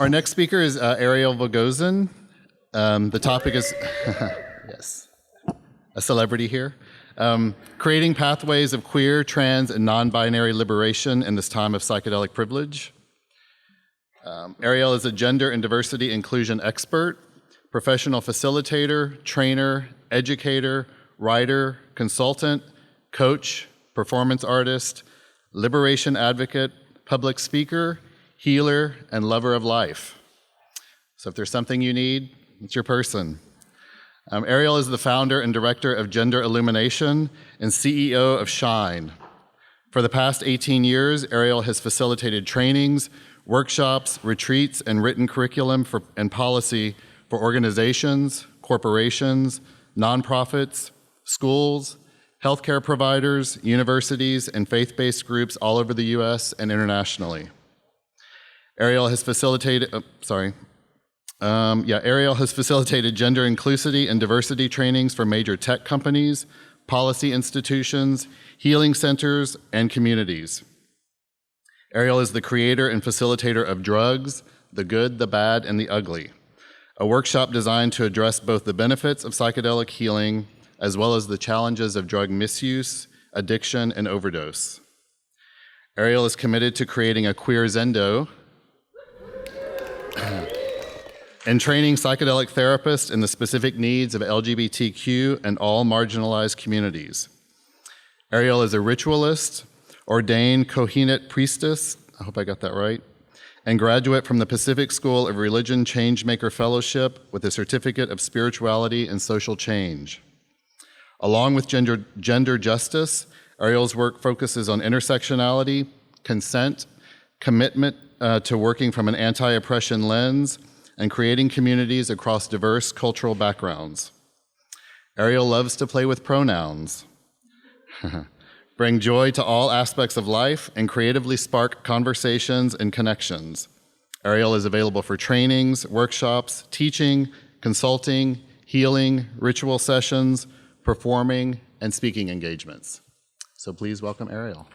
Our next speaker is Ariel Vegosen. The topic is, yes, a celebrity here. Creating pathways of queer, trans, and non-binary liberation in this time of psychedelic privilege. Ariel is a gender and diversity inclusion expert, professional facilitator, trainer, educator, writer, consultant, coach, performance artist, liberation advocate, public speaker, healer, and lover of life. So if there's something you need, it's your person. Ariel is the founder and director of Gender Illumination and CEO of Shine. For the past 18 years, Ariel has facilitated trainings, workshops, retreats, and written curriculum and policy for organizations, corporations, nonprofits, schools, healthcare providers, universities, and faith-based groups all over the US and internationally. Ariel has facilitated, Ariel has facilitated gender inclusivity and diversity trainings for major tech companies, policy institutions, healing centers, and communities. Ariel is the creator and facilitator of Drugs, the Good, the Bad, and the Ugly, a workshop designed to address both the benefits of psychedelic healing as well as the challenges of drug misuse, addiction, and overdose. Ariel is committed to creating a Queer Zendo and training psychedelic therapists in the specific needs of LGBTQ and all marginalized communities. Ariel is a ritualist, ordained Kohenet priestess, I hope I got that right, and graduate from the Pacific School of Religion Changemaker Fellowship with a certificate of spirituality and social change. Along with gender justice, Ariel's work focuses on intersectionality, consent, commitment to working from an anti-oppression lens, and creating communities across diverse cultural backgrounds. Ariel loves to play with pronouns, bring joy to all aspects of life, and creatively spark conversations and connections. Ariel is available for trainings, workshops, teaching, consulting, healing, ritual sessions, performing, and speaking engagements. So please welcome Ariel.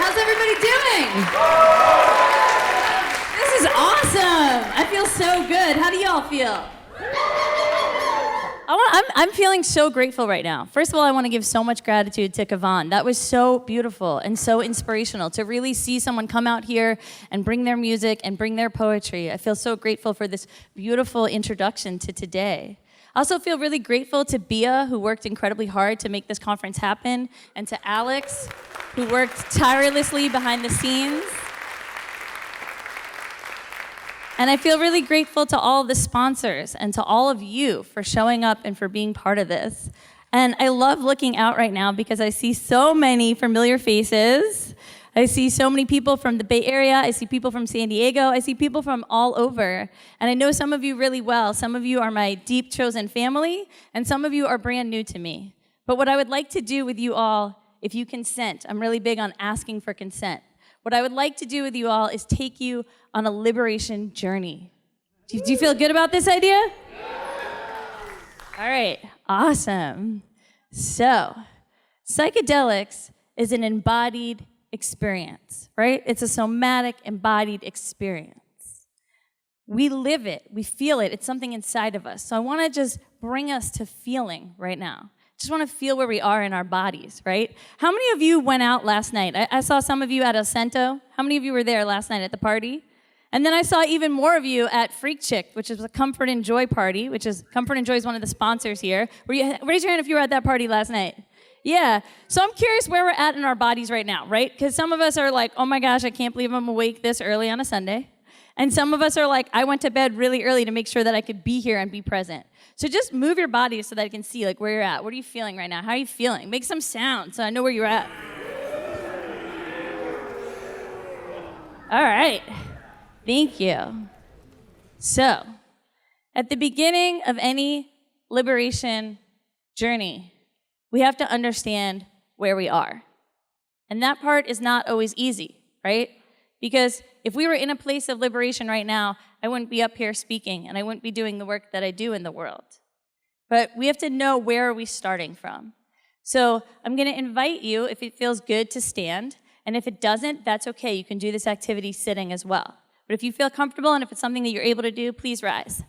How's everybody doing? This is awesome. I feel so good. How do y'all feel? I'm feeling so grateful right now. First of all, I want to give so much gratitude to Kavan. That was so beautiful and so inspirational to really see someone come out here and bring their music and bring their poetry. I feel so grateful for this beautiful introduction to today. I also feel really grateful to Bia, who worked incredibly hard to make this conference happen, and to Alex, who worked tirelessly behind the scenes. And I feel really grateful to all the sponsors and to all of you for showing up and for being part of this. And I love looking out right now because I see so many familiar faces. I see so many people from the Bay Area. I see people from San Diego. I see people from all over. And I know some of you really well. Some of you are my deep chosen family, and some of you are brand new to me. But what I would like to do with you all, if you consent, I'm really big on asking for consent. What I would like to do with you all is take you on a liberation journey. Do you feel good about this idea? All right, awesome. So, psychedelics is an embodied experience, right? It's a somatic embodied experience. We live it, we feel it, it's something inside of us. So I wanna just bring us to feeling right now. Just want to feel where we are in our bodies, right? How many of you went out last night? I saw some of you at El Cento. How many of you were there last night at the party? And then I saw even more of you at Freak Chick, which is a Comfort and Joy party, which is, Comfort and Joy is one of the sponsors here. Raise your hand if you were at that party last night. Yeah, so I'm curious where we're at in our bodies right now, right? Because some of us are like, oh my gosh, I can't believe I'm awake this early on a Sunday. And some of us are like, I went to bed really early to make sure that I could be here and be present. So just move your body so that I can see like where you're at. What are you feeling right now? How are you feeling? Make some sound so I know where you're at. All right, thank you. So, at the beginning of any liberation journey, we have to understand where we are. And that part is not always easy, right? Because if we were in a place of liberation right now, I wouldn't be up here speaking and I wouldn't be doing the work that I do in the world. But we have to know where are we starting from. So I'm going to invite you, if it feels good, to stand. And if it doesn't, that's okay. You can do this activity sitting as well. But if you feel comfortable and if it's something that you're able to do, please rise.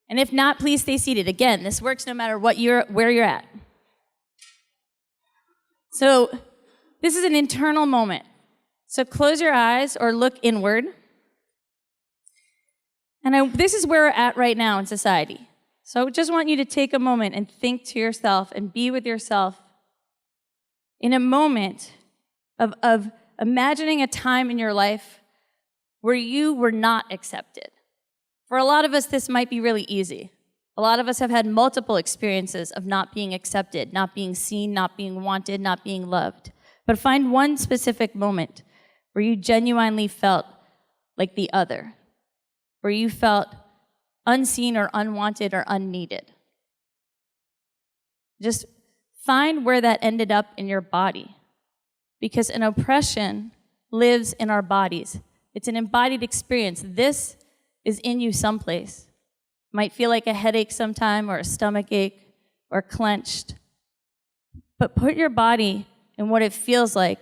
And if not, please stay seated. Again, this works no matter where you're at. So this is an internal moment. So close your eyes or look inward. And this is where we're at right now in society. So I just want you to take a moment and think to yourself and be with yourself in a moment of imagining a time in your life where you were not accepted. For a lot of us, this might be really easy. A lot of us have had multiple experiences of not being accepted, not being seen, not being wanted, not being loved. But find one specific moment where you genuinely felt like the other, where you felt unseen or unwanted or unneeded. Just find where that ended up in your body, because an oppression lives in our bodies. It's an embodied experience. This is in you someplace. Might feel like a headache sometime or a stomach ache or clenched. But put your body in what it feels like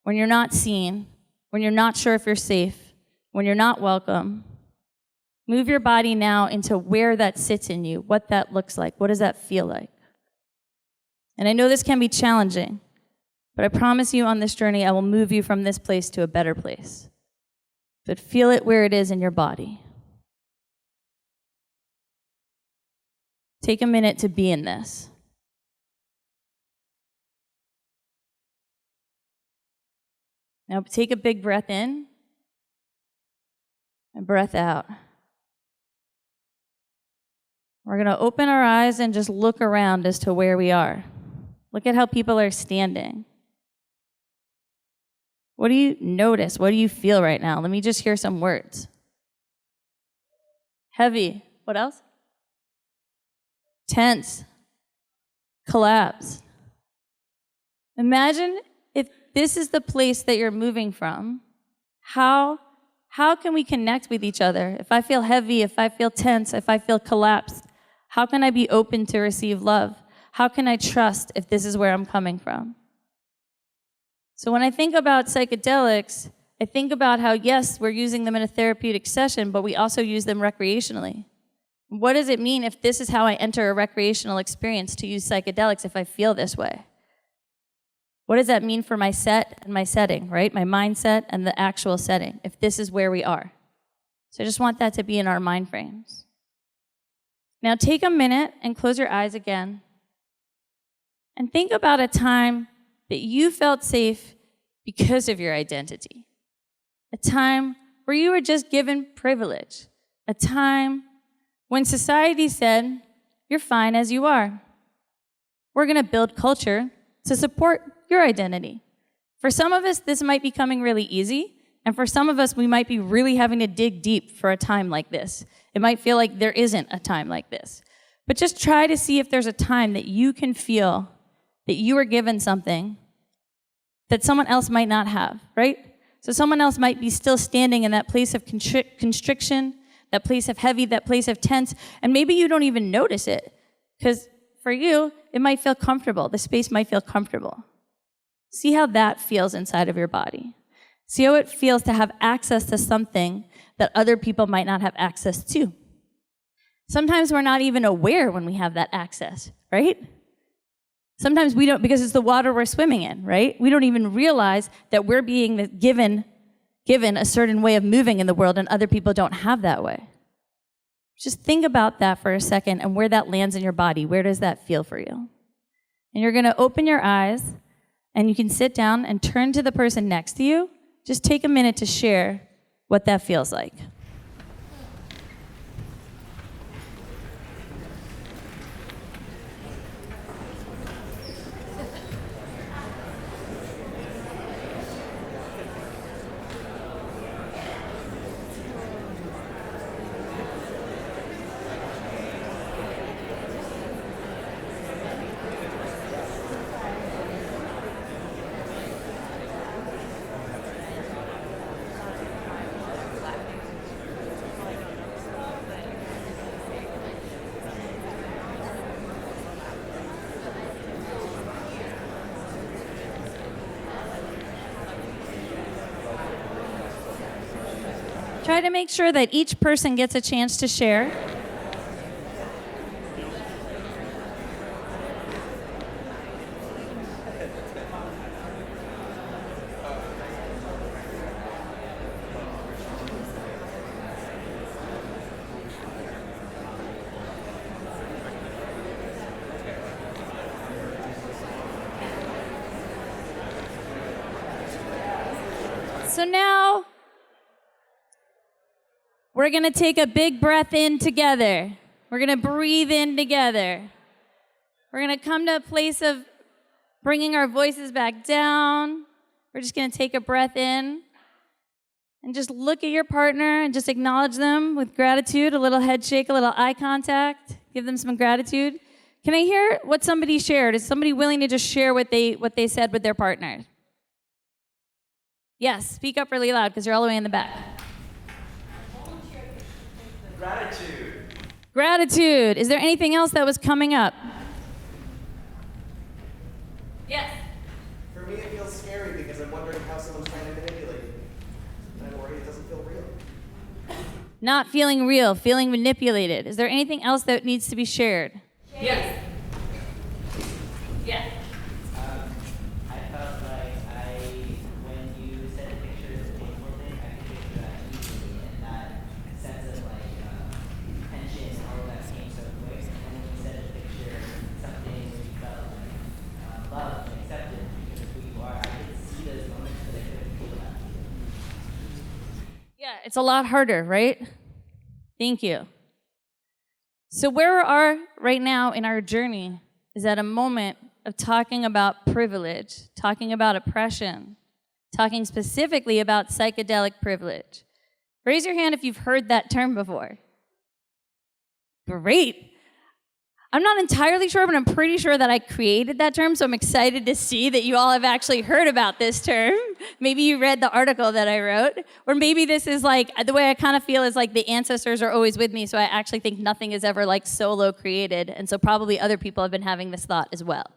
when you're not seen, when you're not sure if you're safe, when you're not welcome. Move your body now into where that sits in you, what that looks like, what does that feel like? And I know this can be challenging, but I promise you on this journey, I will move you from this place to a better place. But feel it where it is in your body. Take a minute to be in this. Now take a big breath in and breath out. We're going to open our eyes and just look around as to where we are. Look at how people are standing. What do you notice? What do you feel right now? Let me just hear some words. Heavy. What else? Tense. Collapse. Imagine if this is the place that you're moving from. How can we connect with each other? If I feel heavy, if I feel tense, if I feel collapsed, how can I be open to receive love? How can I trust if this is where I'm coming from? So when I think about psychedelics, I think about how, yes, we're using them in a therapeutic session, but we also use them recreationally. What does it mean if this is how I enter a recreational experience to use psychedelics if I feel this way? What does that mean for my set and my setting, right? My mindset and the actual setting, if this is where we are. So I just want that to be in our mind frames. Now take a minute and close your eyes again. And think about a time that you felt safe because of your identity. A time where you were just given privilege. A time when society said, you're fine as you are. We're going to build culture to support your identity. For some of us, this might be coming really easy, and for some of us, we might be really having to dig deep for a time like this. It might feel like there isn't a time like this. But just try to see if there's a time that you can feel that you were given something that someone else might not have, right? So someone else might be still standing in that place of constriction, that place of heavy, that place of tense, and maybe you don't even notice it, because for you, it might feel comfortable. The space might feel comfortable. See how that feels inside of your body. See how it feels to have access to something that other people might not have access to. Sometimes we're not even aware when we have that access, right? Sometimes we don't, because it's the water we're swimming in, right? We don't even realize that we're being given a certain way of moving in the world and other people don't have that way. Just think about that for a second and where that lands in your body. Where does that feel for you? And you're going to open your eyes and you can sit down and turn to the person next to you. Just take a minute to share what that feels like. to make sure that each person gets a chance to share. So now, we're going to take a big breath in together. We're going to breathe in together. We're going to come to a place of bringing our voices back down. We're just going to take a breath in and just look at your partner and just acknowledge them with gratitude, a little head shake, a little eye contact, give them some gratitude. Can I hear what somebody shared? Is somebody willing to just share what they said with their partner? Yes, speak up really loud because you're all the way in the back. Gratitude. Gratitude. Is there anything else that was coming up? Yes. For me, it feels scary because I'm wondering how someone's trying to manipulate me. And I'm worried it doesn't feel real. Not feeling real, feeling manipulated. Is there anything else that needs to be shared? Yes. Yes. I felt like when you said the picture of the painful thing, I could picture that easily, and that sense of tension, all of that came so quick. And then when you said the picture, something where you felt loved and accepted because of who you are, I could see those moments, but I couldn't feel that. Yeah, it's a lot harder, right? Thank you. So where we are right now in our journey is at a moment of talking about privilege, talking about oppression, talking specifically about psychedelic privilege. Raise your hand if you've heard that term before. Great. I'm not entirely sure, but I'm pretty sure that I created that term, so I'm excited to see that you all have actually heard about this term. Maybe you read the article that I wrote, or maybe this is the way I kind of feel is the ancestors are always with me, so I actually think nothing is ever solo created, and so probably other people have been having this thought as well.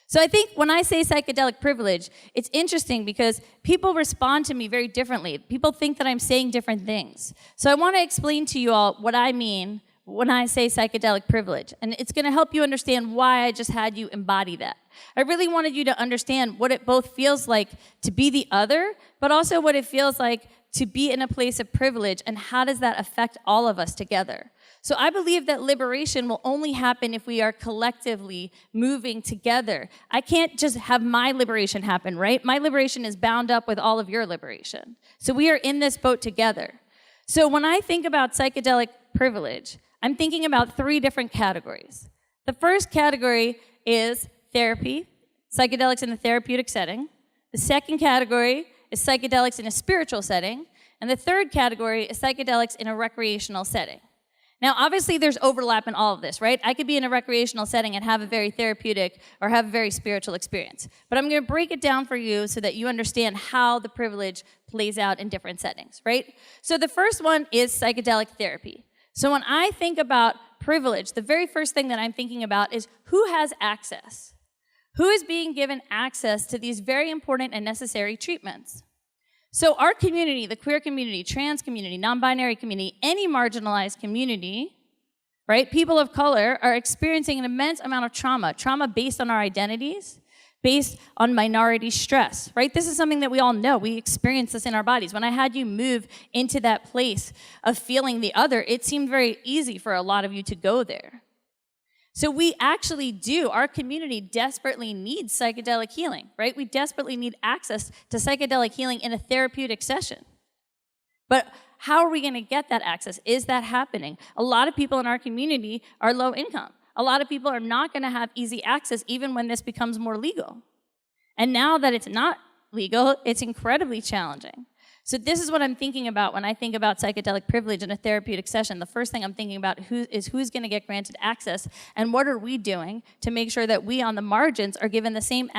So I think when I say psychedelic privilege, it's interesting because people respond to me very differently. People think that I'm saying different things. So I want to explain to you all what I mean when I say psychedelic privilege. And it's going to help you understand why I just had you embody that. I really wanted you to understand what it both feels like to be the other, but also what it feels like to be in a place of privilege, and how does that affect all of us together. So I believe that liberation will only happen if we are collectively moving together. I can't just have my liberation happen, right? My liberation is bound up with all of your liberation. So we are in this boat together. So when I think about psychedelic privilege, I'm thinking about 3 different categories. The first category is therapy, psychedelics in a therapeutic setting. The second category is psychedelics in a spiritual setting. And the third category is psychedelics in a recreational setting. Now, obviously, there's overlap in all of this, right? I could be in a recreational setting and have a very therapeutic or have a very spiritual experience. But I'm going to break it down for you so that you understand how the privilege plays out in different settings, right? So the first one is psychedelic therapy. So when I think about privilege, the very first thing that I'm thinking about is who has access? Who is being given access to these very important and necessary treatments? So our community, the queer community, trans community, non-binary community, any marginalized community, right, people of color are experiencing an immense amount of trauma based on our identities, based on minority stress, right? This is something that we all know. We experience this in our bodies. When I had you move into that place of feeling the other, it seemed very easy for a lot of you to go there. So we actually do, our community desperately needs psychedelic healing, right? We desperately need access to psychedelic healing in a therapeutic session. But how are we gonna get that access? Is that happening? A lot of people in our community are low income. A lot of people are not gonna have easy access even when this becomes more legal. And now that it's not legal, it's incredibly challenging. So this is what I'm thinking about when I think about psychedelic privilege in a therapeutic session. The first thing I'm thinking about who's going to get granted access, and what are we doing to make sure that we on the margins are given the same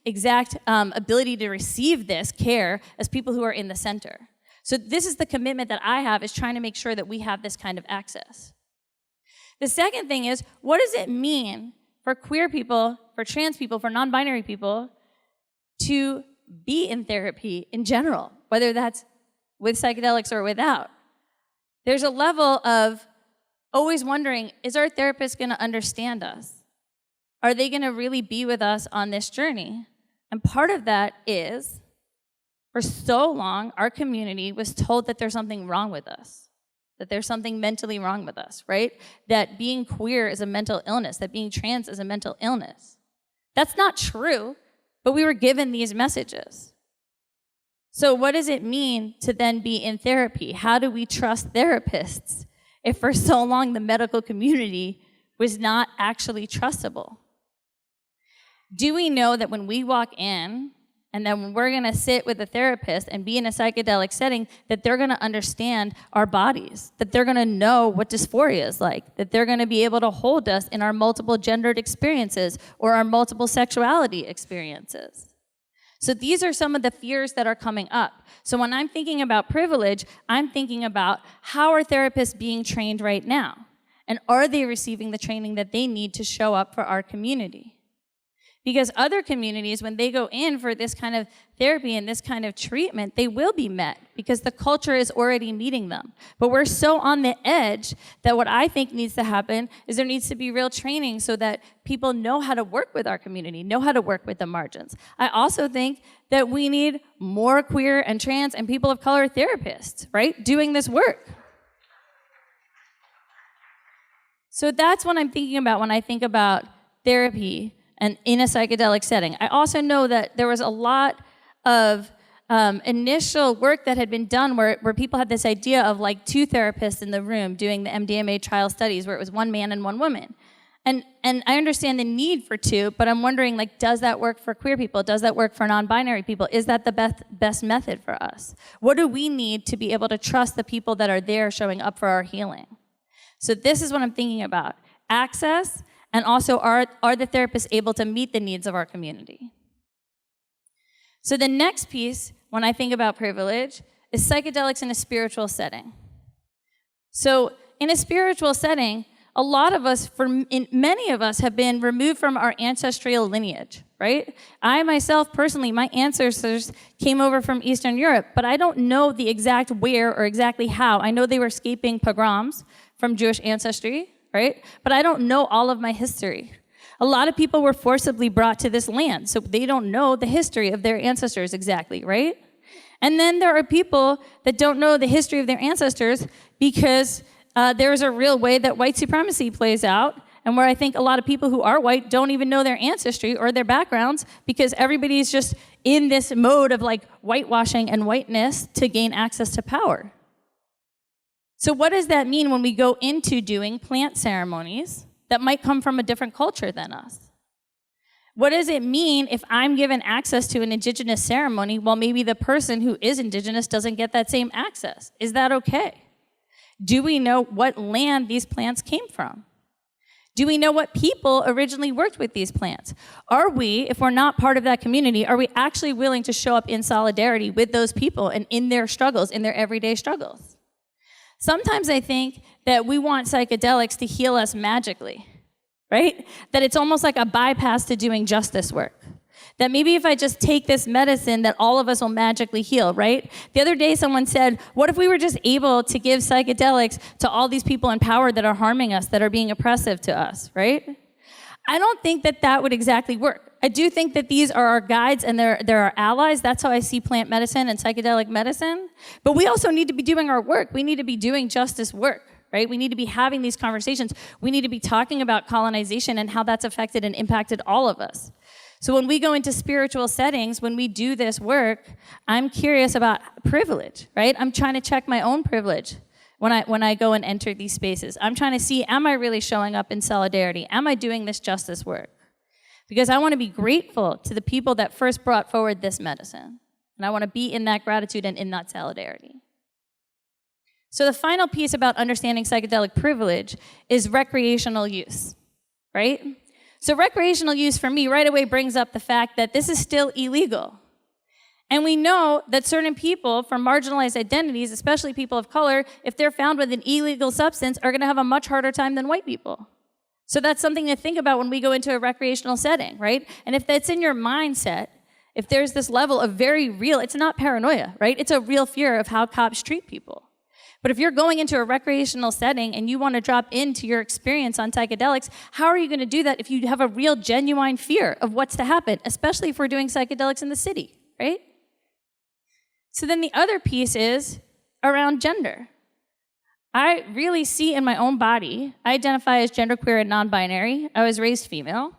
exact ability to receive this care as people who are in the center. So this is the commitment that I have, is trying to make sure that we have this kind of access. The second thing is, what does it mean for queer people, for trans people, for non-binary people to be in therapy in general, whether that's with psychedelics or without. There's a level of always wondering, is our therapist going to understand us? Are they going to really be with us on this journey? And part of that is, for so long, our community was told that there's something wrong with us, that there's something mentally wrong with us, right? That being queer is a mental illness, that being trans is a mental illness. That's not true, but we were given these messages. So what does it mean to then be in therapy? How do we trust therapists if for so long the medical community was not actually trustable? Do we know that when we walk in, and then when we're gonna sit with a therapist and be in a psychedelic setting, that they're gonna understand our bodies, that they're gonna know what dysphoria is like, that they're gonna be able to hold us in our multiple gendered experiences or our multiple sexuality experiences? So these are some of the fears that are coming up. So when I'm thinking about privilege, I'm thinking about how are therapists being trained right now? And are they receiving the training that they need to show up for our community? Because other communities, when they go in for this kind of therapy and this kind of treatment, they will be met because the culture is already meeting them. But we're so on the edge that what I think needs to happen is there needs to be real training so that people know how to work with our community, know how to work with the margins. I also think that we need more queer and trans and people of color therapists, right, doing this work. So that's what I'm thinking about when I think about therapy and in a psychedelic setting. I also know that there was a lot of initial work that had been done where people had this idea of like two therapists in the room doing the MDMA trial studies where it was one man and one woman. And I understand the need for two, but I'm wondering, like, does that work for queer people? Does that work for non-binary people? Is that the best method for us? What do we need to be able to trust the people that are there showing up for our healing? So this is what I'm thinking about. Access. And also, are the therapists able to meet the needs of our community? So the next piece, when I think about privilege, is psychedelics in a spiritual setting. So in a spiritual setting, a lot of us, many of us have been removed from our ancestral lineage, right? I myself, personally, my ancestors came over from Eastern Europe, but I don't know the exact where or exactly how. I know they were escaping pogroms from Jewish ancestry, right? But I don't know all of my history. A lot of people were forcibly brought to this land, so they don't know the history of their ancestors exactly, right? And then there are people that don't know the history of their ancestors because there's a real way that white supremacy plays out, and where I think a lot of people who are white don't even know their ancestry or their backgrounds because everybody's just in this mode of like whitewashing and whiteness to gain access to power. So what does that mean when we go into doing plant ceremonies that might come from a different culture than us? What does it mean if I'm given access to an indigenous ceremony while maybe the person who is indigenous doesn't get that same access? Is that okay? Do we know what land these plants came from? Do we know what people originally worked with these plants? Are we, if we're not part of that community, are we actually willing to show up in solidarity with those people and in their struggles, in their everyday struggles? Sometimes I think that we want psychedelics to heal us magically, right? That it's almost like a bypass to doing justice work. That maybe if I just take this medicine, that all of us will magically heal, right? The other day someone said, what if we were just able to give psychedelics to all these people in power that are harming us, that are being oppressive to us, right? I don't think that that would exactly work. I do think that these are our guides and they're our allies. That's how I see plant medicine and psychedelic medicine. But we also need to be doing our work. We need to be doing justice work, right? We need to be having these conversations. We need to be talking about colonization and how that's affected and impacted all of us. So when we go into spiritual settings, when we do this work, I'm curious about privilege, right? I'm trying to check my own privilege when I go and enter these spaces. I'm trying to see, am I really showing up in solidarity? Am I doing this justice work? Because I want to be grateful to the people that first brought forward this medicine. And I want to be in that gratitude and in that solidarity. So the final piece about understanding psychedelic privilege is recreational use, right? So recreational use for me right away brings up the fact that this is still illegal. And we know that certain people from marginalized identities, especially people of color, if they're found with an illegal substance, are going to have a much harder time than white people. So that's something to think about when we go into a recreational setting, right? And if that's in your mindset, if there's this level of very real, it's not paranoia, right? It's a real fear of how cops treat people. But if you're going into a recreational setting and you want to drop into your experience on psychedelics, how are you going to do that if you have a real, genuine fear of what's to happen, especially if we're doing psychedelics in the city, right? So then the other piece is around gender. I really see in my own body, I identify as genderqueer and non-binary. I was raised female.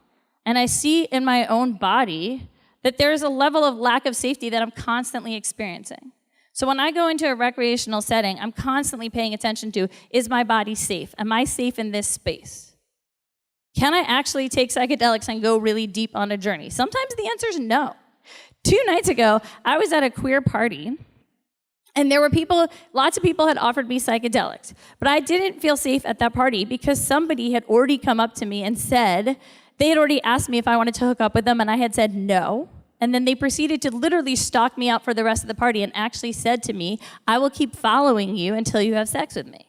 And I see in my own body that there's a level of lack of safety that I'm constantly experiencing. So when I go into a recreational setting, I'm constantly paying attention to, is my body safe? Am I safe in this space? Can I actually take psychedelics and go really deep on a journey? Sometimes the answer is no. 2 nights ago, I was at a queer party, and there were people, lots of people had offered me psychedelics, but I didn't feel safe at that party because somebody had already come up to me and said, they had already asked me if I wanted to hook up with them, and I had said no. And then they proceeded to literally stalk me out for the rest of the party and actually said to me, I will keep following you until you have sex with me.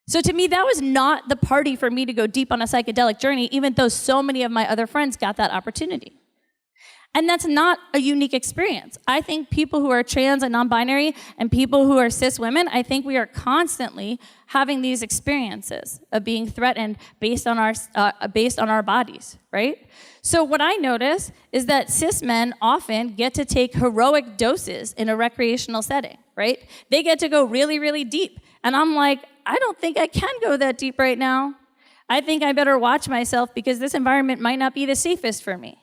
So to me, that was not the party for me to go deep on a psychedelic journey, even though so many of my other friends got that opportunity. And that's not a unique experience. I think people who are trans and non-binary and people who are cis women, I think we are constantly having these experiences of being threatened based on our bodies, right? So what I notice is that cis men often get to take heroic doses in a recreational setting, right? They get to go really, really deep. And I'm like, I don't think I can go that deep right now. I think I better watch myself because this environment might not be the safest for me.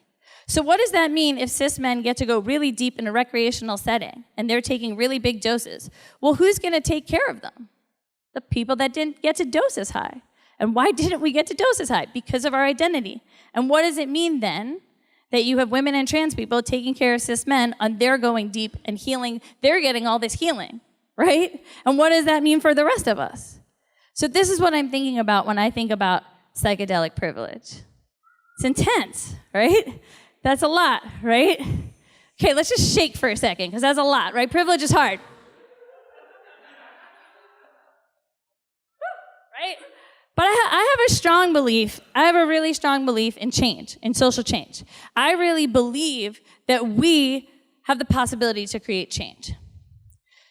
So what does that mean if cis men get to go really deep in a recreational setting and they're taking really big doses? Well, who's going to take care of them? The people that didn't get to dose as high. And why didn't we get to dose as high? Because of our identity. And what does it mean then that you have women and trans people taking care of cis men and they're going deep and healing, they're getting all this healing, right? And what does that mean for the rest of us? So this is what I'm thinking about when I think about psychedelic privilege. It's intense, right? That's a lot, right? Okay, let's just shake for a second, because that's a lot, right? Privilege is hard. Right? But I have a strong belief, I have a really strong belief in change, in social change. I really believe that we have the possibility to create change.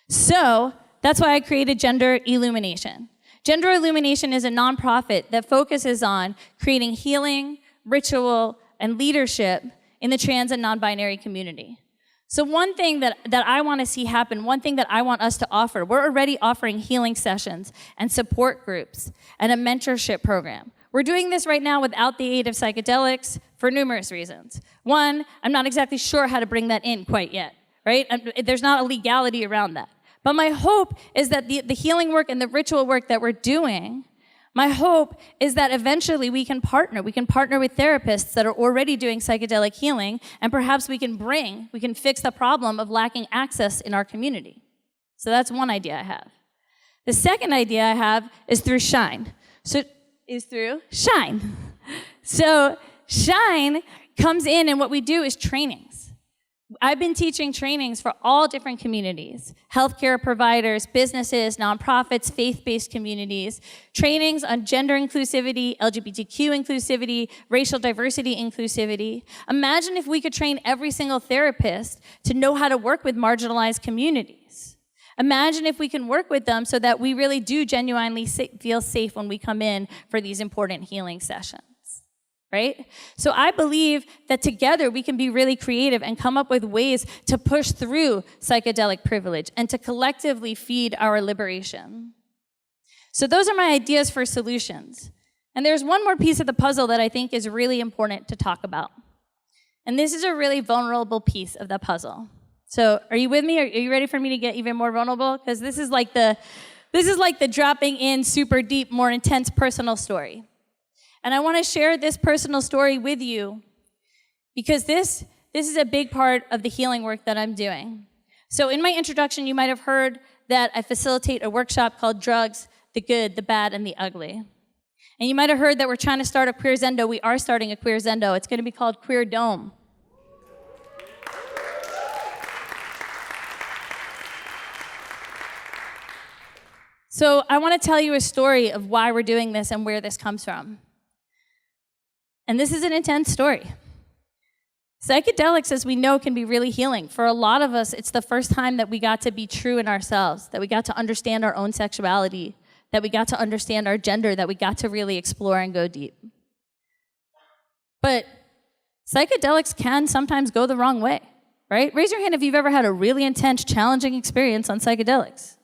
So that's why I created Gender Illumination. Gender Illumination is a nonprofit that focuses on creating healing, ritual, and leadership in the trans and non-binary community. So one thing that I want to see happen, one thing that I want us to offer, we're already offering healing sessions and support groups and a mentorship program. We're doing this right now without the aid of psychedelics for numerous reasons. One, I'm not exactly sure how to bring that in quite yet, right? There's not a legality around that. But my hope is that the healing work and the ritual work that we're doing, my hope is that eventually we can partner. We can partner with therapists that are already doing psychedelic healing, and perhaps we can fix the problem of lacking access in our community. So that's one idea I have. The second idea I have is through Shine. So Shine comes in, and what we do is trainings. I've been teaching trainings for all different communities, healthcare providers, businesses, nonprofits, faith-based communities, trainings on gender inclusivity, LGBTQ inclusivity, racial diversity inclusivity. Imagine if we could train every single therapist to know how to work with marginalized communities. Imagine if we can work with them so that we really do genuinely feel safe when we come in for these important healing sessions. Right? So I believe that together we can be really creative and come up with ways to push through psychedelic privilege and to collectively feed our liberation. So those are my ideas for solutions. And there's one more piece of the puzzle that I think is really important to talk about. And this is a really vulnerable piece of the puzzle. So are you with me? Are you ready for me to get even more vulnerable? Because this is like the dropping in super deep, more intense personal story. And I want to share this personal story with you because this is a big part of the healing work that I'm doing. So in my introduction, you might have heard that I facilitate a workshop called Drugs, the Good, the Bad, and the Ugly. And you might have heard that we're trying to start a Queer Zendo. We are starting a Queer Zendo. It's going to be called Queer Dome. So I want to tell you a story of why we're doing this and where this comes from. And this is an intense story. Psychedelics, as we know, can be really healing. For a lot of us, it's the first time that we got to be true in ourselves, that we got to understand our own sexuality, that we got to understand our gender, that we got to really explore and go deep. But psychedelics can sometimes go the wrong way, right? Raise your hand if you've ever had a really intense, challenging experience on psychedelics.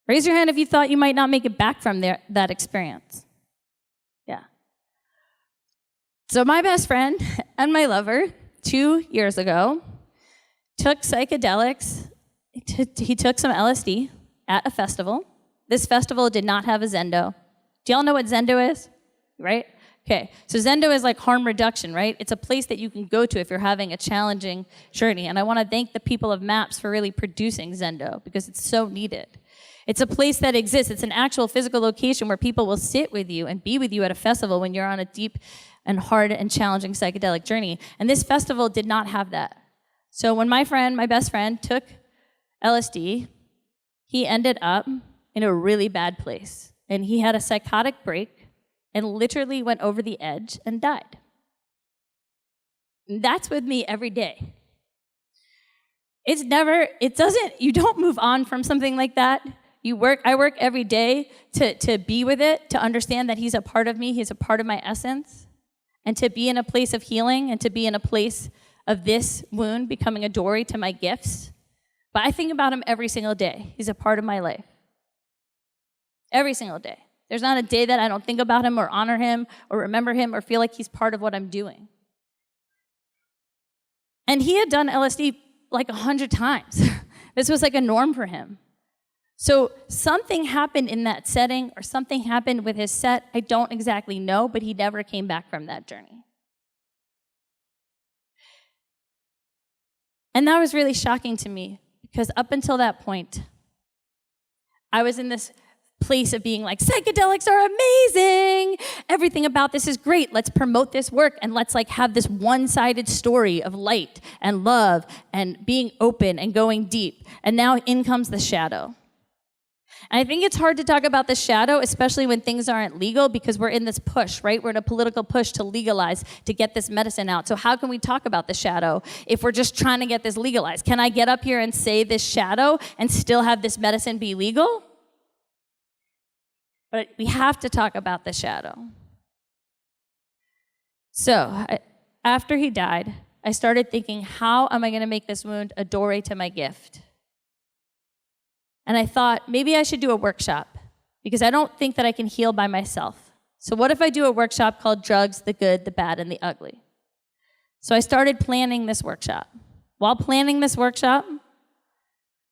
Raise your hand if you thought you might not make it back from that experience. Yeah. So my best friend and my lover, 2 years ago, took psychedelics. He took some LSD at a festival. This festival did not have a Zendo. Do y'all know what Zendo is? Right? Okay, so Zendo is like harm reduction, right? It's a place that you can go to if you're having a challenging journey. And I want to thank the people of MAPS for really producing Zendo because it's so needed. It's a place that exists. It's an actual physical location where people will sit with you and be with you at a festival when you're on a deep and hard and challenging psychedelic journey. And this festival did not have that. So when my best friend, took LSD, he ended up in a really bad place. And he had a psychotic break and literally went over the edge and died. And that's with me every day. You don't move on from something like that. I work every day to be with it, to understand that he's a part of me, he's a part of my essence, and to be in a place of healing and to be in a place of this wound becoming a doorway to my gifts. But I think about him every single day. He's a part of my life. Every single day. There's not a day that I don't think about him or honor him or remember him or feel like he's part of what I'm doing. And he had done LSD like 100 times. This was like a norm for him. So something happened in that setting or something happened with his set. I don't exactly know, but he never came back from that journey. And that was really shocking to me because up until that point, I was in this place of being like, psychedelics are amazing. Everything about this is great. Let's promote this work and let's like have this one-sided story of light and love and being open and going deep. And now in comes the shadow. And I think it's hard to talk about the shadow, especially when things aren't legal, because we're in this push, right? We're in a political push to legalize, to get this medicine out. So how can we talk about the shadow if we're just trying to get this legalized? Can I get up here and say this shadow and still have this medicine be legal? But we have to talk about the shadow. So after he died, I started thinking, how am I going to make this wound a doorway to my gift? And I thought, maybe I should do a workshop because I don't think that I can heal by myself. So what if I do a workshop called Drugs, the Good, the Bad, and the Ugly? So I started planning this workshop. While planning this workshop,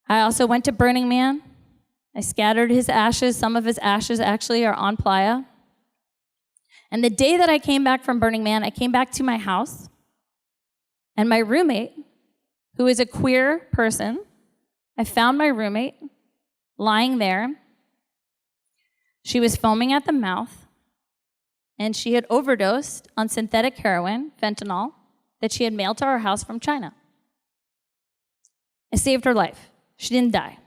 I also went to Burning Man. I scattered his ashes. Some of his ashes actually are on Playa. And the day that I came back from Burning Man, I came back to my house, and my roommate, who is a queer person, I found my roommate lying there. She was foaming at the mouth, and she had overdosed on synthetic heroin, fentanyl, that she had mailed to our house from China. I saved her life. She didn't die.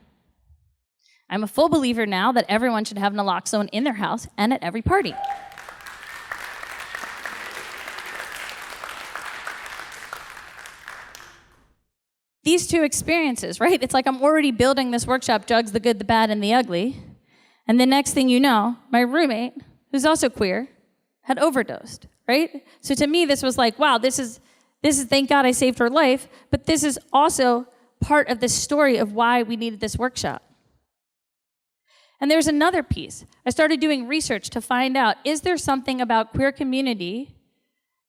I'm a full believer now that everyone should have naloxone in their house and at every party. These two experiences, right? It's like I'm already building this workshop, Drugs, the Good, the Bad, and the Ugly. And the next thing you know, my roommate, who's also queer, had overdosed, right? So to me, this was like, wow, this is thank God I saved her life, but this is also part of the story of why we needed this workshop. And there's another piece. I started doing research to find out, is there something about queer community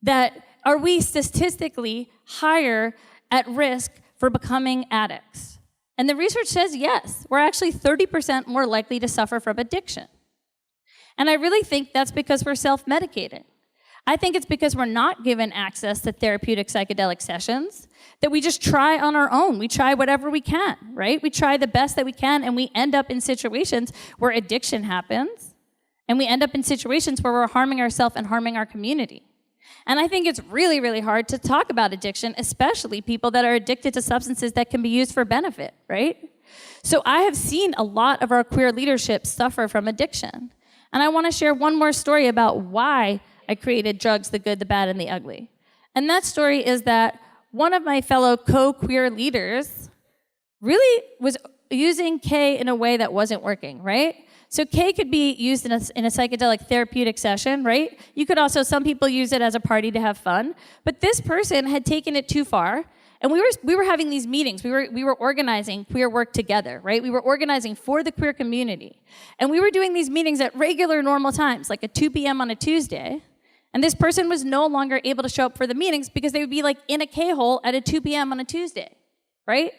that are we statistically higher at risk for becoming addicts? And the research says yes. We're actually 30% more likely to suffer from addiction. And I really think that's because we're self-medicating. I think it's because we're not given access to therapeutic psychedelic sessions, that we just try on our own. We try whatever we can, right? We try the best that we can, and we end up in situations where addiction happens, and we end up in situations where we're harming ourselves and harming our community. And I think it's really, really hard to talk about addiction, especially people that are addicted to substances that can be used for benefit, right? So I have seen a lot of our queer leadership suffer from addiction. And I want to share one more story about why I created Drugs, the Good, the Bad, and the Ugly. And that story is that one of my fellow co-queer leaders really was using K in a way that wasn't working, right? So K could be used in a psychedelic therapeutic session, right? You could also, some people use it as a party to have fun, but this person had taken it too far, and we were having these meetings. We were organizing queer work together, right? We were organizing for the queer community, and we were doing these meetings at regular normal times, like at 2 p.m. on a Tuesday, and this person was no longer able to show up for the meetings because they would be like in a K-hole at a 2 p.m. on a Tuesday, right?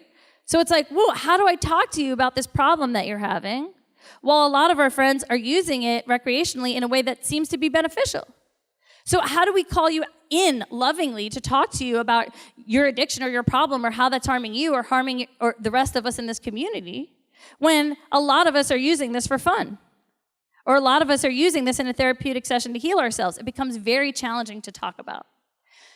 So it's like, whoa, how do I talk to you about this problem that you're having? While a lot of our friends are using it recreationally in a way that seems to be beneficial. So how do we call you in lovingly to talk to you about your addiction or your problem or how that's harming you or harming or the rest of us in this community when a lot of us are using this for fun? Or a lot of us are using this in a therapeutic session to heal ourselves. It becomes very challenging to talk about.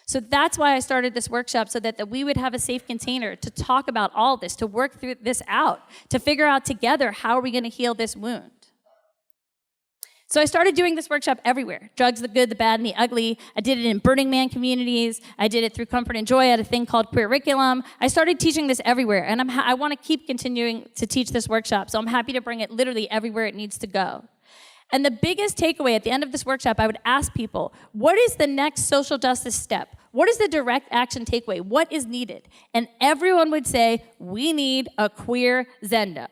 So that's why I started this workshop, so that we would have a safe container to talk about all this, to work through this out, to figure out together how are we going to heal this wound. So I started doing this workshop everywhere. Drugs, the good, the bad, and the ugly. I did it in Burning Man communities. I did it through Comfort and Joy. I had a thing called Queerriculum. I started teaching this everywhere, and I want to keep continuing to teach this workshop, so I'm happy to bring it literally everywhere it needs to go. And the biggest takeaway at the end of this workshop, I would ask people, what is the next social justice step? What is the direct action takeaway? What is needed? And everyone would say, we need a queer Zendo.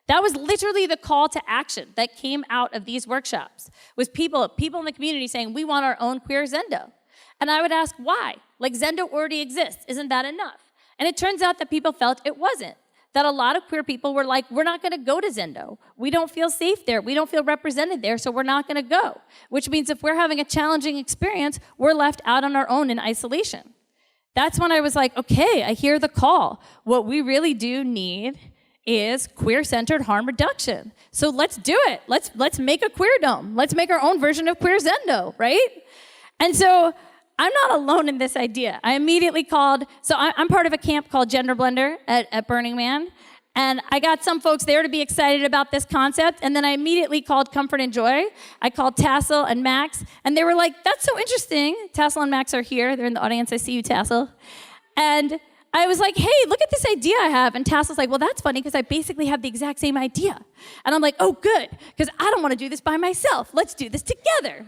That was literally the call to action that came out of these workshops, was people in the community saying, we want our own queer Zendo. And I would ask, why? Like, Zendo already exists. Isn't that enough? And it turns out that people felt it wasn't. That a lot of queer people were like, we're not going to go to Zendo. We don't feel safe there. We don't feel represented there, so we're not going to go. Which means if we're having a challenging experience, we're left out on our own in isolation. That's when I was like, okay, I hear the call. What we really do need is queer-centered harm reduction. So let's do it. Let's make a queer dome. Let's make our own version of Queer Zendo, right? And so I'm not alone in this idea. I immediately called, so I'm part of a camp called Gender Blender at Burning Man, and I got some folks there to be excited about this concept, and then I immediately called Comfort and Joy. I called Tassel and Max, and they were like, that's so interesting. Tassel and Max are here. They're in the audience. I see you, Tassel. And I was like, hey, look at this idea I have. And Tassel's like, well, that's funny because I basically have the exact same idea. And I'm like, oh, good, because I don't want to do this by myself. Let's do this together.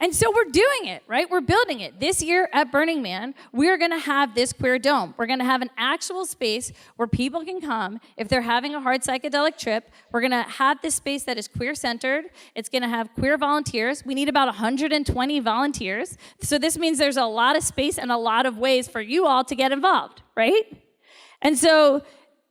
And so we're doing it, right? We're building it. This year at Burning Man, we're going to have this queer dome. We're going to have an actual space where people can come if they're having a hard psychedelic trip. We're going to have this space that is queer-centered. It's going to have queer volunteers. We need about 120 volunteers. So this means there's a lot of space and a lot of ways for you all to get involved. Right? And so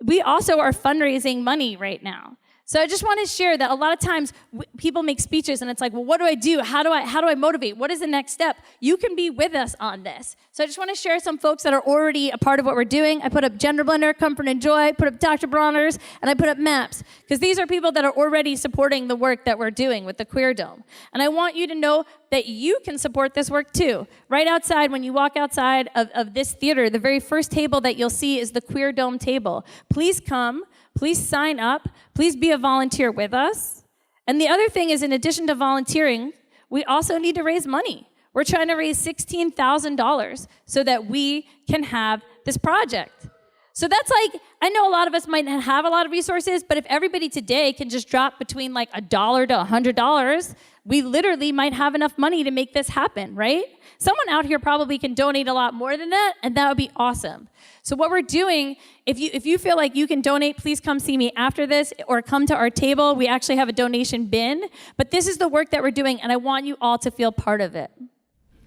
we also are fundraising money right now. So I just want to share that a lot of times people make speeches and it's like, well, what do I do? How do I motivate? What is the next step? You can be with us on this. So I just want to share some folks that are already a part of what we're doing. I put up Gender Blender, Comfort and Joy, put up Dr. Bronner's, and I put up MAPS, because these are people that are already supporting the work that we're doing with the Queer Dome. And I want you to know that you can support this work too. Right outside, when you walk outside of this theater, the very first table that you'll see is the Queer Dome table. Please come. Please sign up. Please be a volunteer with us. And the other thing is, in addition to volunteering, we also need to raise money. We're trying to raise $16,000 so that we can have this project. So that's like, I know a lot of us might not have a lot of resources, but if everybody today can just drop between like $1 to $100, we literally might have enough money to make this happen, right? Someone out here probably can donate a lot more than that, and that would be awesome. So what we're doing, if you feel like you can donate, please come see me after this or come to our table. We actually have a donation bin, but this is the work that we're doing, and I want you all to feel part of it.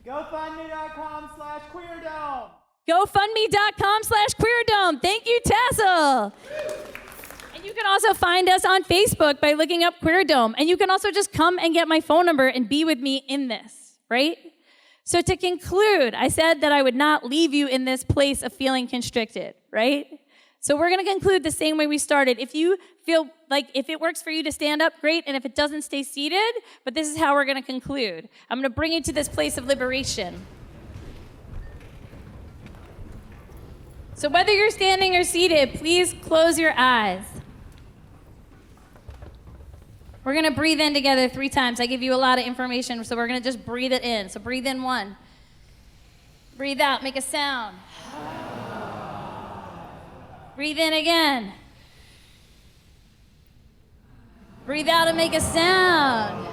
GoFundMe.com/QueerDome. GoFundMe.com/QueerDome. Thank you, Tassel. And you can also find us on Facebook by looking up Queer Dome. And you can also just come and get my phone number and be with me in this, right? So to conclude, I said that I would not leave you in this place of feeling constricted, right? So we're going to conclude the same way we started. If you feel like if it works for you to stand up, great. And if it doesn't, stay seated. But this is how we're going to conclude. I'm going to bring you to this place of liberation. So whether you're standing or seated, please close your eyes. We're going to breathe in together 3 times. I give you a lot of information, so we're going to just breathe it in. So breathe in 1. Breathe out, make a sound. Breathe in again. Breathe out and make a sound.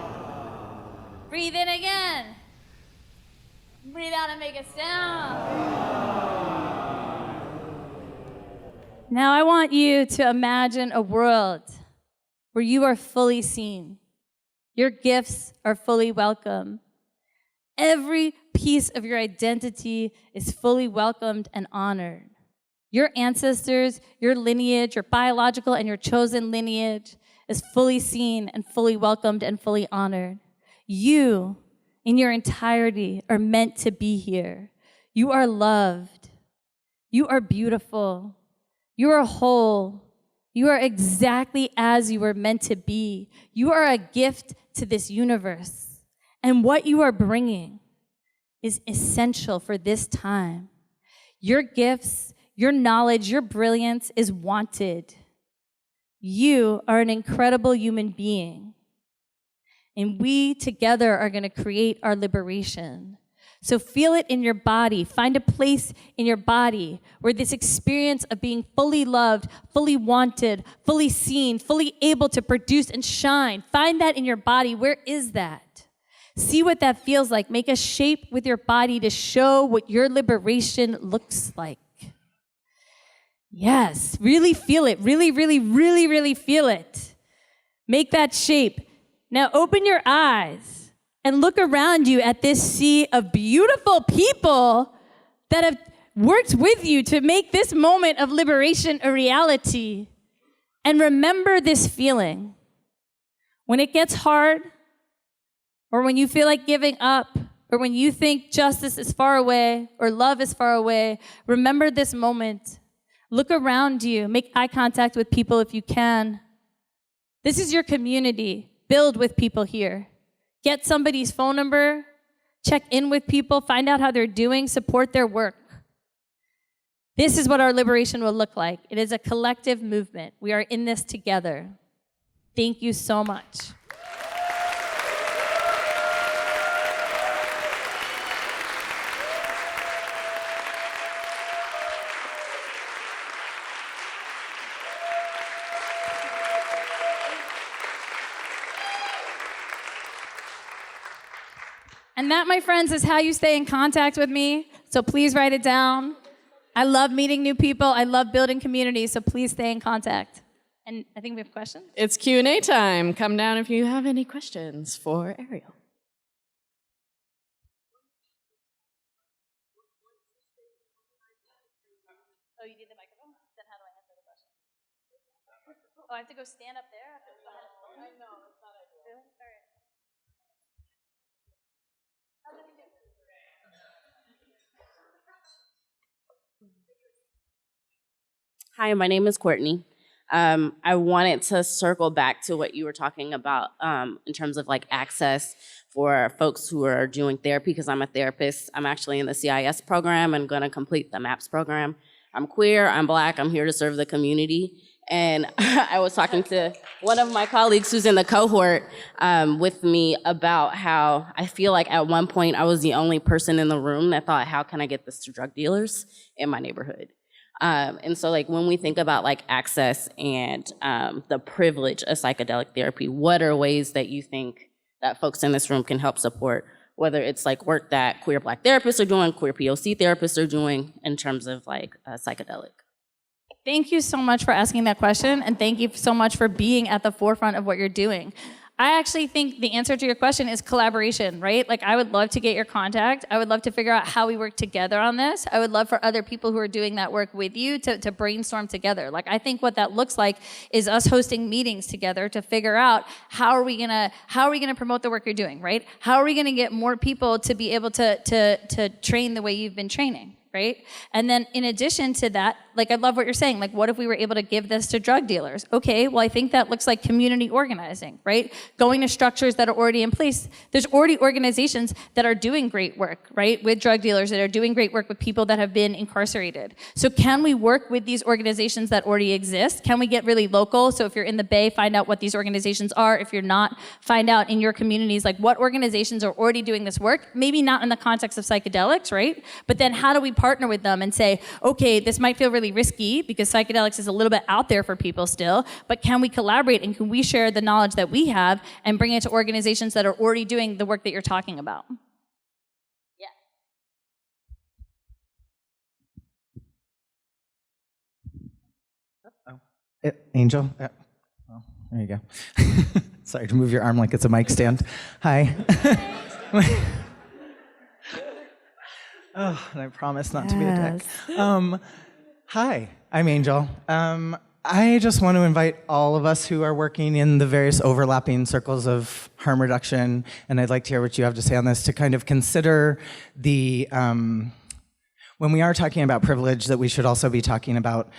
Breathe in again. Breathe out and make a sound. Now I want you to imagine a world where you are fully seen. Your gifts are fully welcome. Every piece of your identity is fully welcomed and honored. Your ancestors, your lineage, your biological and your chosen lineage is fully seen and fully welcomed and fully honored. You, in your entirety, are meant to be here. You are loved. You are beautiful. You are whole. You are exactly as you were meant to be. You are a gift to this universe. And what you are bringing is essential for this time. Your gifts, your knowledge, your brilliance is wanted. You are an incredible human being. And we together are going to create our liberation. So feel it in your body. Find a place in your body where this experience of being fully loved, fully wanted, fully seen, fully able to produce and shine. Find that in your body. Where is that? See what that feels like. Make a shape with your body to show what your liberation looks like. Yes, really feel it. Really, really, really, really feel it. Make that shape. Now open your eyes and look around you at this sea of beautiful people that have worked with you to make this moment of liberation a reality. And remember this feeling. When it gets hard, or when you feel like giving up, or when you think justice is far away, or love is far away, remember this moment. Look around you. Make eye contact with people if you can. This is your community. Build with people here. Get somebody's phone number. Check in with people. Find out how they're doing. Support their work. This is what our liberation will look like. It is a collective movement. We are in this together. Thank you so much. And that, my friends, is how you stay in contact with me. So please write it down. I love meeting new people. I love building communities. So please stay in contact. And I think we have questions. It's Q&A time. Come down if you have any questions for Ariel. Oh, you need the microphone? Then how do I answer the question? Oh, I have to go stand up there? I know, that's not ideal. Really? All right. How did I do? Hi, my name is Courtney. I wanted to circle back to what you were talking about in terms of like access for folks who are doing therapy, because I'm a therapist. I'm actually in the CIS program and going to complete the MAPS program. I'm queer, I'm Black, I'm here to serve the community. And I was talking to one of my colleagues who's in the cohort with me about how I feel like at one point I was the only person in the room that thought, how can I get this to drug dealers in my neighborhood? And so like when we think about like access and the privilege of psychedelic therapy, what are ways that you think that folks in this room can help support, whether it's like work that queer Black therapists are doing, queer POC therapists are doing in terms of like psychedelic? Thank you so much for asking that question, and thank you so much for being at the forefront of what you're doing. I actually think the answer to your question is collaboration, right? Like, I would love to get your contact. I would love to figure out how we work together on this. I would love for other people who are doing that work with you to brainstorm together. Like, I think what that looks like is us hosting meetings together to figure out how are we gonna promote the work you're doing, right? How are we gonna get more people to be able to train the way you've been training? right? And then in addition to that, like I love what you're saying, like what if we were able to give this to drug dealers? Okay, well I think that looks like community organizing, right? Going to structures that are already in place. There's already organizations that are doing great work, right? With drug dealers that are doing great work with people that have been incarcerated. So can we work with these organizations that already exist? Can we get really local? So if you're in the Bay, find out what these organizations are. If you're not, find out in your communities, like what organizations are already doing this work. Maybe not in the context of psychedelics, right? But then how do we partner with them and say, okay, this might feel really risky because psychedelics is a little bit out there for people still, but can we collaborate and can we share the knowledge that we have and bring it to organizations that are already doing the work that you're talking about? Angel? Well, there you go. Sorry to move your arm like it's a mic stand. Hi. Oh, and I promise not to be a dick. Hi, I'm Angel. I just want to invite all of us who are working in the various overlapping circles of harm reduction, and I'd like to hear what you have to say on this, to kind of consider the, when we are talking about privilege, that we should also be talking about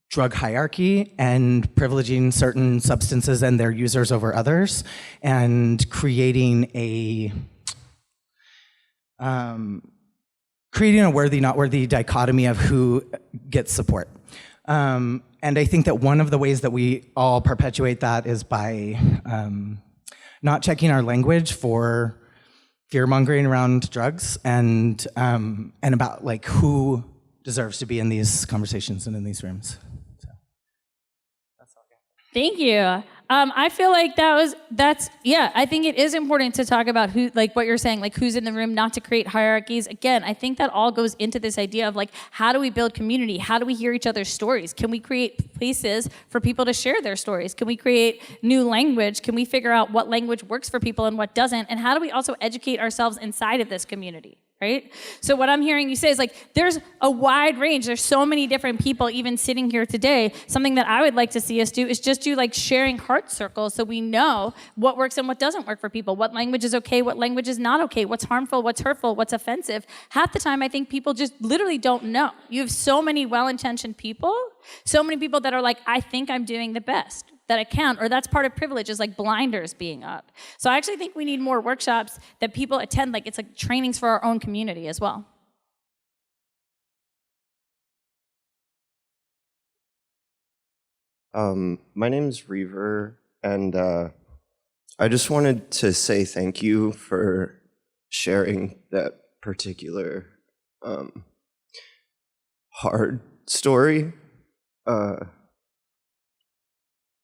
drug hierarchy and privileging certain substances and their users over others, and creating a worthy, not worthy dichotomy of who gets support. And I think that one of the ways that we all perpetuate that is by not checking our language for fear-mongering around drugs and about like who deserves to be in these conversations and in these rooms. So that's all I got. Thank you. I feel like I think it is important to talk about who, like what you're saying, like who's in the room, not to create hierarchies. Again, I think that all goes into this idea of like, how do we build community? How do we hear each other's stories? Can we create places for people to share their stories? Can we create new language? Can we figure out what language works for people and what doesn't? And how do we also educate ourselves inside of this community? Right? So what I'm hearing you say is like, there's a wide range. There's so many different people even sitting here today. Something that I would like to see us do is just do like sharing heart circles so we know what works and what doesn't work for people. What language is okay, what language is not okay, what's harmful, what's hurtful, what's offensive. Half the time I think people just literally don't know. You have so many well-intentioned people, so many people that are like, I think I'm doing the best that I can, or that's part of privilege, is like blinders being up. So I actually think we need more workshops that people attend, like it's like trainings for our own community as well. My name's Reaver, and I just wanted to say thank you for sharing that particular hard story.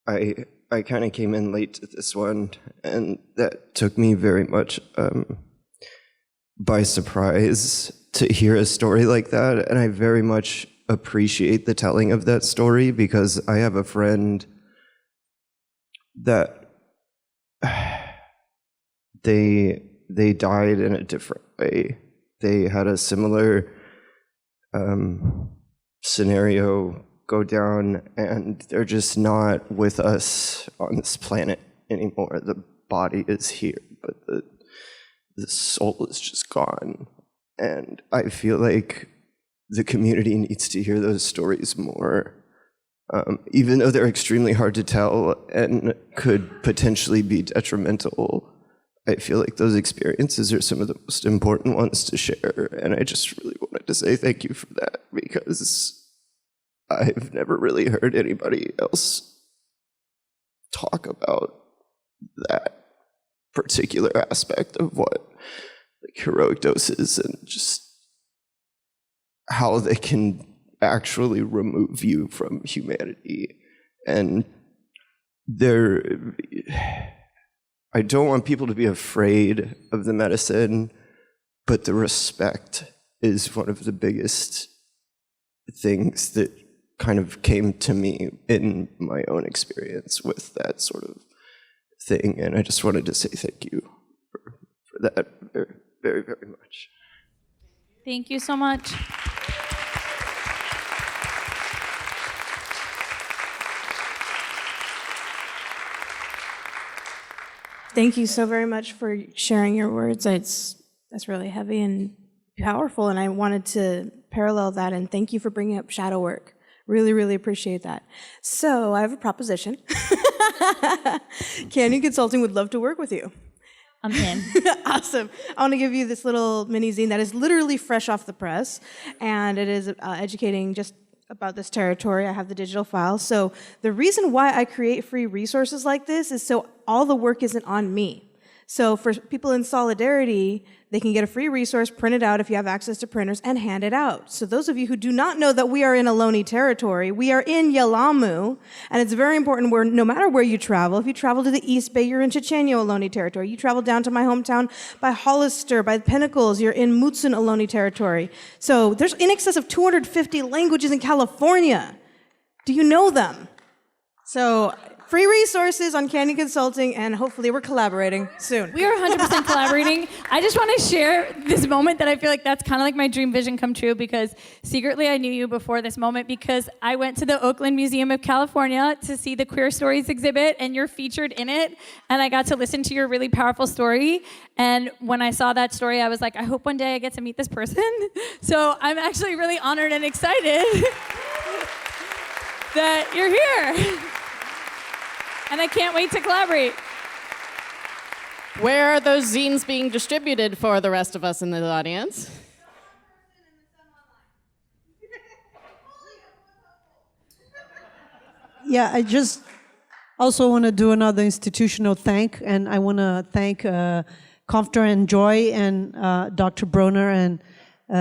I kind of came in late to this one, and that took me very much by surprise to hear a story like that, and I very much appreciate the telling of that story, because I have a friend that they died in a different way. They had a similar scenario go down, and they're just not with us on this planet anymore. The body is here, but the soul is just gone. And I feel like the community needs to hear those stories more, even though they're extremely hard to tell and could potentially be detrimental. I feel like those experiences are some of the most important ones to share, and I just really wanted to say thank you for that, because I've never really heard anybody else talk about that particular aspect of what like heroic dose is, and just how they can actually remove you from humanity. And I don't want people to be afraid of the medicine, but the respect is one of the biggest things that kind of came to me in my own experience with that sort of thing. And I just wanted to say thank you for that very, very, very much. Thank you so much. Thank you so very much for sharing your words. That's really heavy and powerful, and I wanted to parallel that, and thank you for bringing up shadow work. Really, really appreciate that. So I have a proposition. Canyon Consulting would love to work with you. I'm in. Awesome. I want to give you this little mini zine that is literally fresh off the press, and it is educating just about this territory. I have the digital file. So the reason why I create free resources like this is so all the work isn't on me. So for people in solidarity, they can get a free resource, print it out if you have access to printers, and hand it out. So those of you who do not know that we are in Ohlone territory, we are in Yelamu, and it's very important where no matter where you travel, if you travel to the East Bay, you're in Chachenyo Ohlone territory. You travel down to my hometown by Hollister, by Pinnacles, you're in Mutsun Ohlone territory. So there's in excess of 250 languages in California. Do you know them? So free resources on Canyon Consulting, and hopefully we're collaborating soon. We are 100% collaborating. I just want to share this moment that I feel like that's kind of like my dream vision come true, because secretly I knew you before this moment, because I went to the Oakland Museum of California to see the Queer Stories exhibit, and you're featured in it, and I got to listen to your really powerful story. And when I saw that story, I was like, I hope one day I get to meet this person. So I'm actually really honored and excited that you're here. And I can't wait to collaborate. Where are those zines being distributed for the rest of us in the audience? Yeah, I just also want to do another institutional thank, and I want to thank Comfort and Joy and Dr. Broner and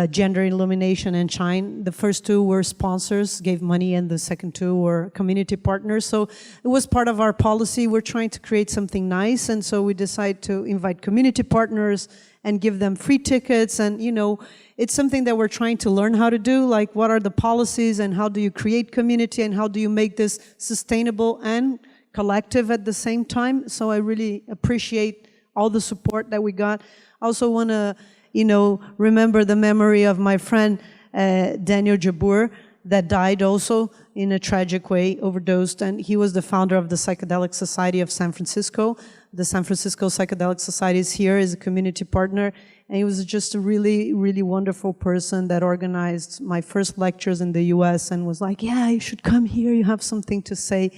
Gender Illumination and Shine. The first two were sponsors, gave money, and the second two were community partners. So it was part of our policy. We're trying to create something nice, and so we decided to invite community partners and give them free tickets. And, you know, it's something that we're trying to learn how to do, like what are the policies and how do you create community and how do you make this sustainable and collective at the same time. So I really appreciate all the support that we got. I also want to remember the memory of my friend Daniel Jabbour that died also in a tragic way, overdosed, and he was the founder of the Psychedelic Society of San Francisco. The San Francisco Psychedelic Society is here as a community partner, and he was just a really, really wonderful person that organized my first lectures in the US and was like, yeah, you should come here, you have something to say.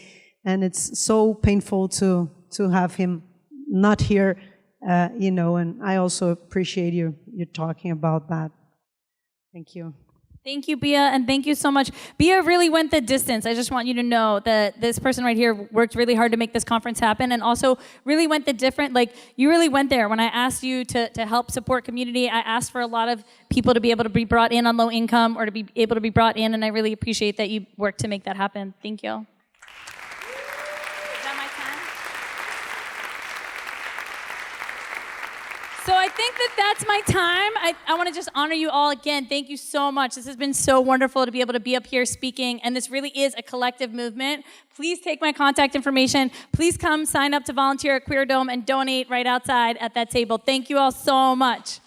And it's so painful to have him not here. And I also appreciate you talking about that. Thank you. Thank you, Bia, and thank you so much. Bia really went the distance. I just want you to know that this person right here worked really hard to make this conference happen, and also really went the different, you really went there. When I asked you to help support community, I asked for a lot of people to be able to be brought in on low income or to be able to be brought in, and I really appreciate that you worked to make that happen. Thank you. So I think that's my time. I want to just honor you all again. Thank you so much. This has been so wonderful to be able to be up here speaking, and this really is a collective movement. Please take my contact information. Please come sign up to volunteer at Queer Dome and donate right outside at that table. Thank you all so much.